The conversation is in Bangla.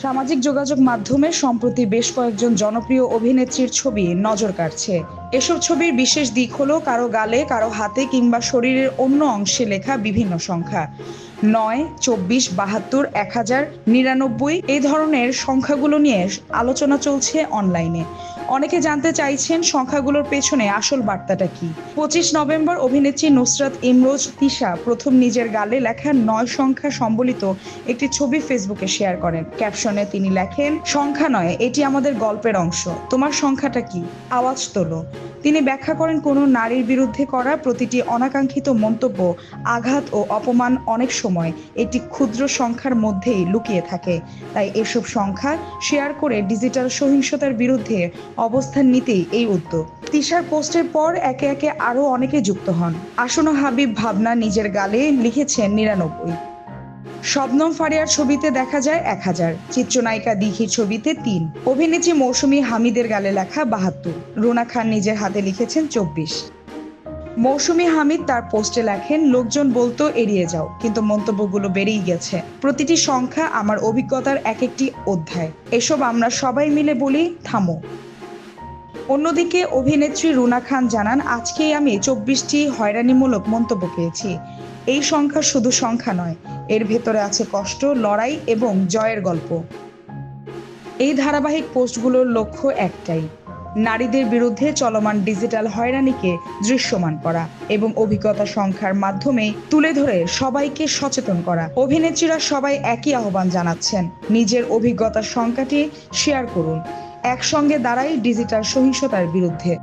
সামাজিক যোগাযোগ মাধ্যমে সম্প্রতি বেশ কয়েকজন জনপ্রিয় অভিনেত্রীর ছবি নজর কাড়ছে। এসব ছবির বিশেষ দিক হলো কারো গালে, কারো হাতে কিংবা শরীরের অন্য অংশে লেখা বিভিন্ন সংখ্যা। ৯, ২৪, ৭২, ১০০০, ৯৯ এই ধরনের সংখ্যাগুলো নিয়ে আলোচনা চলছে অনলাইনে। অনেকে জানতে চাইছেন সংখ্যাগুলোর পেছনে আসল বার্তাটা কি। ২৫ নভেম্বর অভিনেত্রী নুসরাত ইমরোজ তিশা প্রথম নিজের গালে লেখা ৯ সংখ্যা সম্বলিত একটি ছবি ফেসবুকে শেয়ার করেন। ক্যাপশনে তিনি লেখেন, সংখ্যা নয়, এটি আমাদের গল্পের অংশ। তোমার সংখ্যাটা কি? আওয়াজ তোলো। তিনি ব্যাখ্যা করেন, কোনো নারীর বিরুদ্ধে করা প্রতিটি অনাকাঙ্ক্ষিত মন্তব্য, আঘাত ও অপমান অনেক সময় একটি ক্ষুদ্র সংখ্যার মধ্যেই লুকিয়ে থাকে। তাই এসব সংখ্যা শেয়ার করে ডিজিটাল সহিংসতার বিরুদ্ধে অবস্থান নিতেই এই উদ্যোগ। তিশার পোস্টের পর একে একে আরও অনেকে যুক্ত হন। আসনা হাবিব ভাবনা নিজের গালে লিখেছেন ৯৯। শবনম ফারিয়ার ছবিতে দেখা যায় ১০০০, চিত্রনায়িকা দিঘির ছবিতে ৩, অভিনেত্রী মৌসুমী হামিদের গালে লেখা ৭২, রুনা খান নিজের হাতে লিখেছেন ২৪। মৌসুমী হামিদ তার পোস্টে লেখেন, লোকজন বলতো এড়িয়ে যাও, কিন্তু মন্তব্যগুলো বেড়েই গেছে। প্রতিটি সংখ্যা আমার অভিজ্ঞতার এক একটি অধ্যায়। এসব আমরা সবাই মিলে বলি, থামো। অন্যদিকে অভিনেত্রী রুনা খান জানান, আজকেই আমি ২৪টি হয়রানিমূলক মন্তব্য পেয়েছি। এই সংখ্যা শুধু সংখ্যা নয়, এর ভেতরে আছে কষ্ট, লড়াই এবং জয়ের গল্প। এই ধারাবাহিক পোস্টগুলোর লক্ষ্য একটাই, নারীদের বিরুদ্ধে চলমান ডিজিটাল হয়রানিকে দৃশ্যমান করা এবং অভিজ্ঞতা সংখ্যার মাধ্যমে তুলে ধরে সবাইকে সচেতন করা। অভিনেত্রীরা সবাই একই আহ্বান জানাচ্ছেন, নিজের অভিজ্ঞতার সংখ্যাটি শেয়ার করুন, একসঙ্গে দাঁড়াই ডিজিটাল সহিংসতার বিরুদ্ধে।